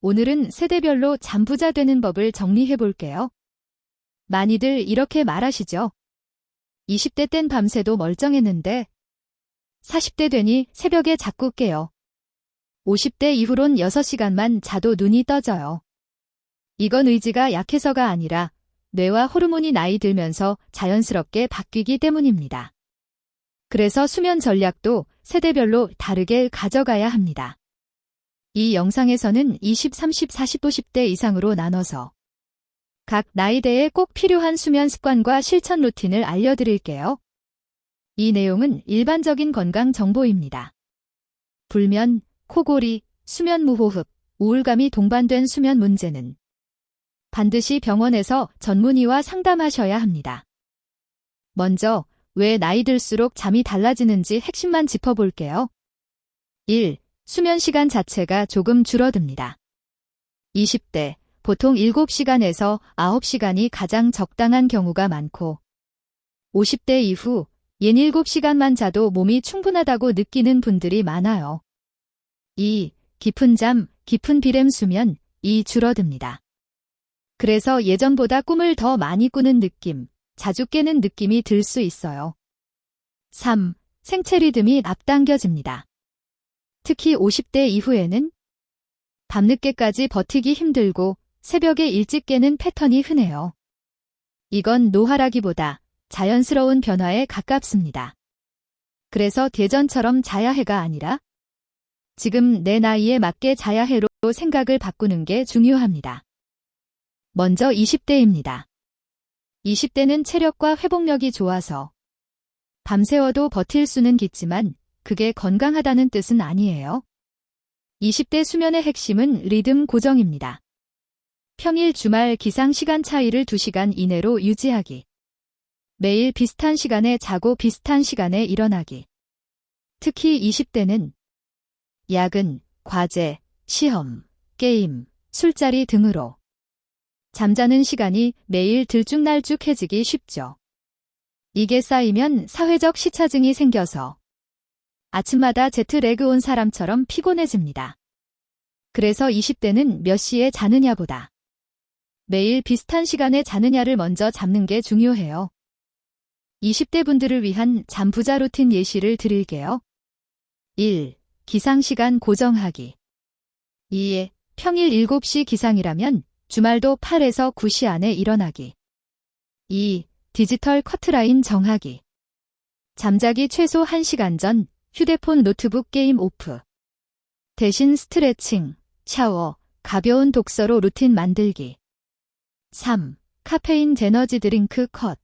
오늘은 세대별로 잠부자 되는 법을 정리해 볼게요. 많이들 이렇게 말하시죠. 20대 땐 밤새도 멀쩡했는데 40대 되니 새벽에 자꾸 깨요. 50대 이후론 6시간만 자도 눈이 떠져요. 이건 의지가 약해서가 아니라 뇌와 호르몬이 나이 들면서 자연스럽게 바뀌기 때문입니다. 그래서 수면 전략도 세대별로 다르게 가져가야 합니다. 이 영상에서는 20, 30, 40, 50대 이상으로 나눠서 각 나이대에 꼭 필요한 수면 습관과 실천 루틴을 알려드릴게요. 이 내용은 일반적인 건강 정보입니다. 불면, 코골이, 수면 무호흡, 우울감이 동반된 수면 문제는 반드시 병원에서 전문의와 상담하셔야 합니다. 먼저 왜 나이 들수록 잠이 달라지는지 핵심만 짚어볼게요. 1. 수면 시간 자체가 조금 줄어듭니다. 20대, 보통 7시간에서 9시간이 가장 적당한 경우가 많고 50대 이후 7시간만 자도 몸이 충분하다고 느끼는 분들이 많아요. 2. 깊은 잠, 깊은 비렘 수면이 줄어듭니다. 그래서 예전보다 꿈을 더 많이 꾸는 느낌, 자주 깨는 느낌이 들 수 있어요. 3. 생체 리듬이 앞당겨집니다. 특히 50대 이후에는 밤늦게까지 버티기 힘들고 새벽에 일찍 깨는 패턴이 흔해요. 이건 노화라기보다 자연스러운 변화에 가깝습니다. 그래서 예전처럼 자야 해가 아니라 지금 내 나이에 맞게 자야 해로 생각을 바꾸는 게 중요합니다. 먼저 20대입니다. 20대는 체력과 회복력이 좋아서 밤새워도 버틸 수는 있지만 그게 건강하다는 뜻은 아니에요. 20대 수면의 핵심은 리듬 고정입니다. 평일 주말 기상 시간 차이를 2시간 이내로 유지하기. 매일 비슷한 시간에 자고 비슷한 시간에 일어나기. 특히 20대는 야근, 과제, 시험, 게임, 술자리 등으로 잠자는 시간이 매일 들쭉날쭉해지기 쉽죠. 이게 쌓이면 사회적 시차증이 생겨서 아침마다 제트레그 온 사람처럼 피곤해집니다. 그래서 20대는 몇 시에 자느냐보다 매일 비슷한 시간에 자느냐를 먼저 잡는 게 중요해요. 20대 분들을 위한 잠부자 루틴 예시를 드릴게요. 1. 기상시간 고정하기. 2. 평일 7시 기상이라면 주말도 8에서 9시 안에 일어나기. 2. 디지털 커트라인 정하기. 잠자기 최소 1시간 전 휴대폰 노트북 게임 오프. 대신 스트레칭, 샤워, 가벼운 독서로 루틴 만들기. 3. 카페인 에너지 드링크 컷.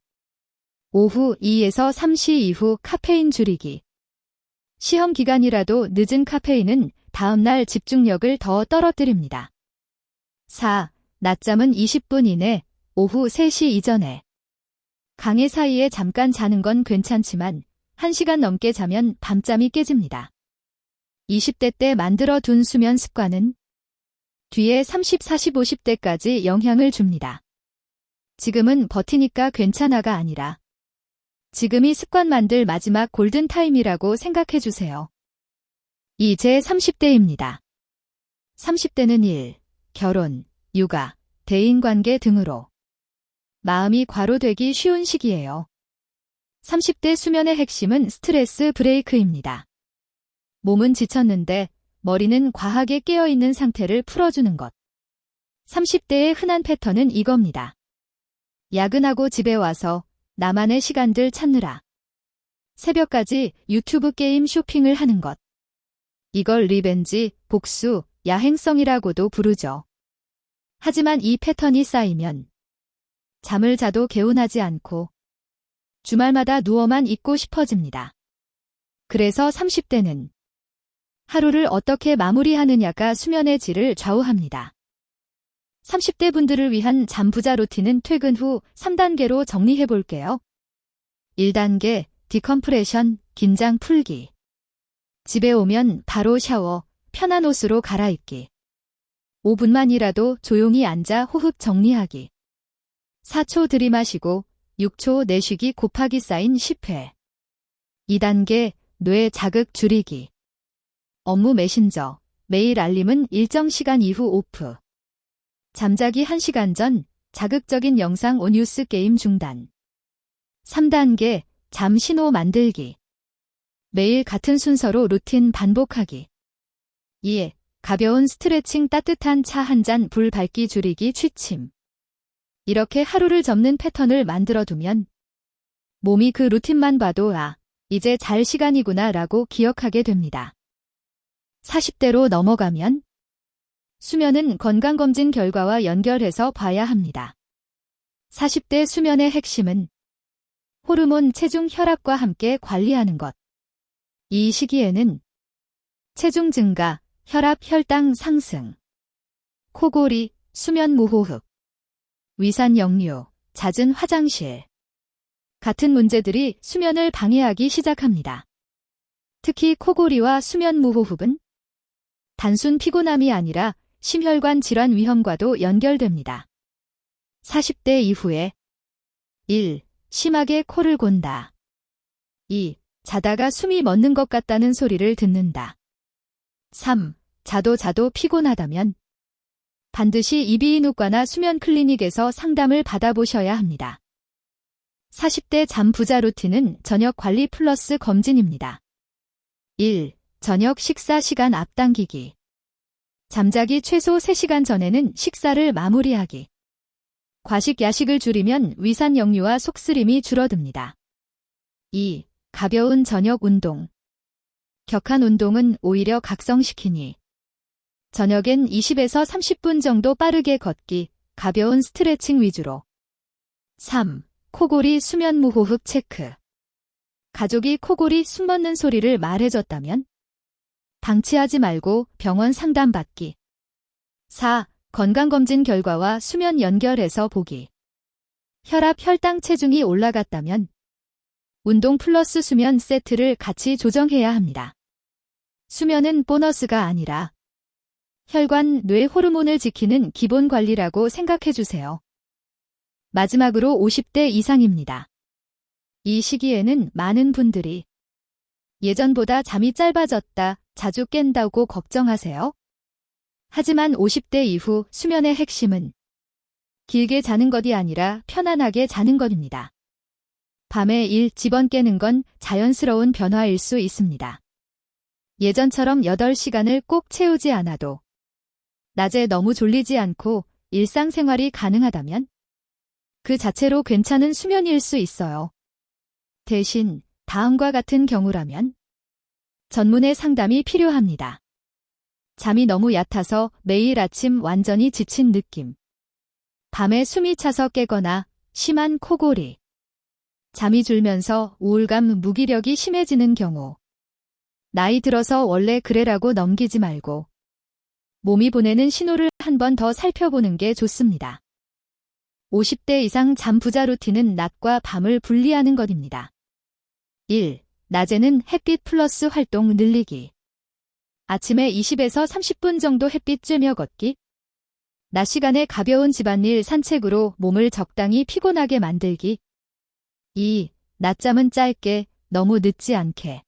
오후 2에서 3시 이후 카페인 줄이기. 시험 기간이라도 늦은 카페인은 다음날 집중력을 더 떨어뜨립니다. 4. 낮잠은 20분 이내, 오후 3시 이전에. 강의 사이에 잠깐 자는 건 괜찮지만 1시간 넘게 자면 밤잠이 깨집니다. 20대 때 만들어 둔 수면 습관은 뒤에 30, 40, 50대까지 영향을 줍니다. 지금은 버티니까 괜찮아가 아니라 지금이 습관 만들 마지막 골든타임이라고 생각해 주세요. 이제 30대입니다. 30대는 일, 결혼, 육아, 대인관계 등으로 마음이 과로되기 쉬운 시기예요. 30대 수면의 핵심은 스트레스 브레이크입니다. 몸은 지쳤는데 머리는 과하게 깨어있는 상태를 풀어주는 것. 30대의 흔한 패턴은 이겁니다. 야근하고 집에 와서 나만의 시간들 찾느라 새벽까지 유튜브 게임 쇼핑을 하는 것. 이걸 리벤지, 복수, 야행성이라고도 부르죠. 하지만 이 패턴이 쌓이면 잠을 자도 개운하지 않고 주말마다 누워만 있고 싶어집니다. 그래서 30대는 하루를 어떻게 마무리하느냐가 수면의 질을 좌우합니다. 30대 분들을 위한 잠부자 루틴은 퇴근 후 3단계로 정리해 볼게요. 1단계, 디컴프레션, 긴장 풀기. 집에 오면 바로 샤워, 편한 옷으로 갈아입기. 5분만이라도 조용히 앉아 호흡 정리하기. 4초 들이마시고 6초 내쉬기 곱하기 쌓인 10회. 2단계, 뇌 자극 줄이기. 업무 메신저, 매일 알림은 일정 시간 이후 오프. 잠자기 1시간 전 자극적인 영상 뉴스 게임 중단. 3단계 잠 신호 만들기. 매일 같은 순서로 루틴 반복하기. 2. 가벼운 스트레칭 따뜻한 차 한 잔 불 밝기 줄이기 취침. 이렇게 하루를 접는 패턴을 만들어두면 몸이 그 루틴만 봐도 이제 잘 시간이구나 라고 기억하게 됩니다. 40대로 넘어가면 수면은 건강검진 결과와 연결해서 봐야 합니다. 40대 수면의 핵심은 호르몬, 체중, 혈압과 함께 관리하는 것. 이 시기에는 체중 증가, 혈압, 혈당 상승, 코골이, 수면 무호흡, 위산 역류, 잦은 화장실 같은 문제들이 수면을 방해하기 시작합니다. 특히 코골이와 수면 무호흡은 단순 피곤함이 아니라 심혈관 질환 위험과도 연결됩니다. 40대 이후에 1. 심하게 코를 곤다. 2. 자다가 숨이 멎는 것 같다는 소리를 듣는다. 3. 자도 피곤하다면 반드시 이비인후과나 수면 클리닉에서 상담을 받아보셔야 합니다. 40대 잠 부자 루틴은 저녁 관리 플러스 검진입니다. 1. 저녁 식사 시간 앞당기기. 잠자기 최소 3시간 전에는 식사를 마무리하기. 과식 야식을 줄이면 위산 역류와 속쓰림이 줄어듭니다. 2. 가벼운 저녁 운동. 격한 운동은 오히려 각성시키니 저녁엔 20에서 30분 정도 빠르게 걷기, 가벼운 스트레칭 위주로. 3. 코골이 수면 무호흡 체크. 가족이 코골이 숨 멎는 소리를 말해줬다면 방치하지 말고 병원 상담받기. 4. 건강검진 결과와 수면 연결해서 보기. 혈압, 혈당, 체중이 올라갔다면 운동 플러스 수면 세트를 같이 조정해야 합니다. 수면은 보너스가 아니라 혈관, 뇌 호르몬을 지키는 기본 관리라고 생각해주세요. 마지막으로 50대 이상입니다. 이 시기에는 많은 분들이 예전보다 잠이 짧아졌다, 자주 깬다고 걱정하세요. 하지만 50대 이후 수면의 핵심은 길게 자는 것이 아니라 편안하게 자는 것입니다. 밤에 집안 깨는 건 자연스러운 변화일 수 있습니다. 예전처럼 8시간을 꼭 채우지 않아도 낮에 너무 졸리지 않고 일상생활이 가능하다면 그 자체로 괜찮은 수면일 수 있어요. 대신 다음과 같은 경우라면 전문의 상담이 필요합니다. 잠이 너무 얕아서 매일 아침 완전히 지친 느낌. 밤에 숨이 차서 깨거나 심한 코골이. 잠이 줄면서 우울감, 무기력이 심해지는 경우. 나이 들어서 원래 그래라고 넘기지 말고 몸이 보내는 신호를 한 번 더 살펴보는 게 좋습니다. 50대 이상 잠 부자 루틴은 낮과 밤을 분리하는 것입니다. 1. 낮에는 햇빛 플러스 활동 늘리기. 아침에 20에서 30분 정도 햇빛 쬐며 걷기. 낮 시간에 가벼운 집안일 산책으로 몸을 적당히 피곤하게 만들기. 2. 낮잠은 짧게, 너무 늦지 않게.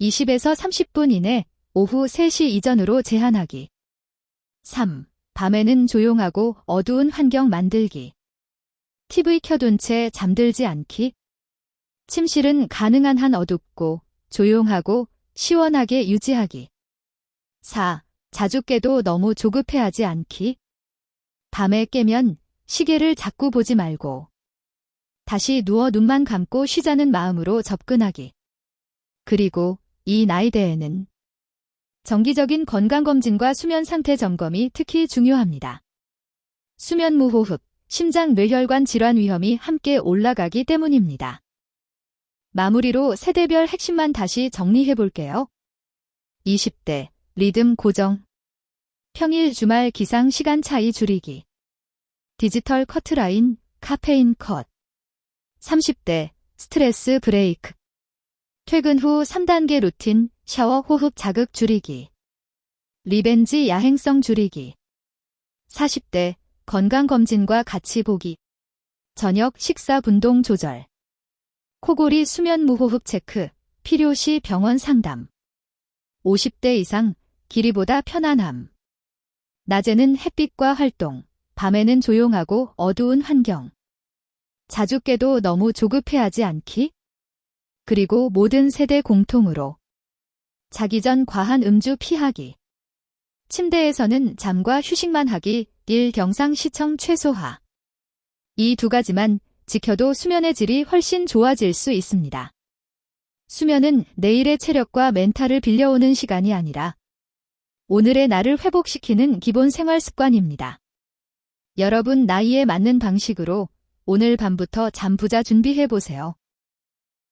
20에서 30분 이내, 오후 3시 이전으로 제한하기. 3. 밤에는 조용하고 어두운 환경 만들기. TV 켜둔 채 잠들지 않기. 침실은 가능한 한 어둡고 조용하고 시원하게 유지하기. 4. 자주 깨도 너무 조급해하지 않기. 밤에 깨면 시계를 자꾸 보지 말고 다시 누워 눈만 감고 쉬자는 마음으로 접근하기. 그리고 이 나이대에는 정기적인 건강검진과 수면 상태 점검이 특히 중요합니다. 수면 무호흡, 심장 뇌혈관 질환 위험이 함께 올라가기 때문입니다. 마무리로 세대별 핵심만 다시 정리해 볼게요. 20대, 리듬 고정. 평일 주말 기상 시간 차이 줄이기. 디지털 커트라인, 카페인 컷. 30대, 스트레스 브레이크. 퇴근 후 3단계 루틴, 샤워 호흡 자극 줄이기. 리벤지 야행성 줄이기. 40대, 건강검진과 같이 보기. 저녁 식사 분동 조절. 코골이 수면 무호흡 체크, 필요시 병원 상담. 50대 이상 길이보다 편안함. 낮에는 햇빛과 활동, 밤에는 조용하고 어두운 환경. 자주 깨도 너무 조급해하지 않기? 그리고 모든 세대 공통으로 자기 전 과한 음주 피하기. 침대에서는 잠과 휴식만 하기. 1. 경상 시청 최소화. 이 두 가지만 지켜도 수면의 질이 훨씬 좋아질 수 있습니다. 수면은 내일의 체력과 멘탈을 빌려오는 시간이 아니라 오늘의 나를 회복시키는 기본 생활 습관입니다. 여러분 나이에 맞는 방식으로 오늘 밤부터 잠 부자 준비해 보세요.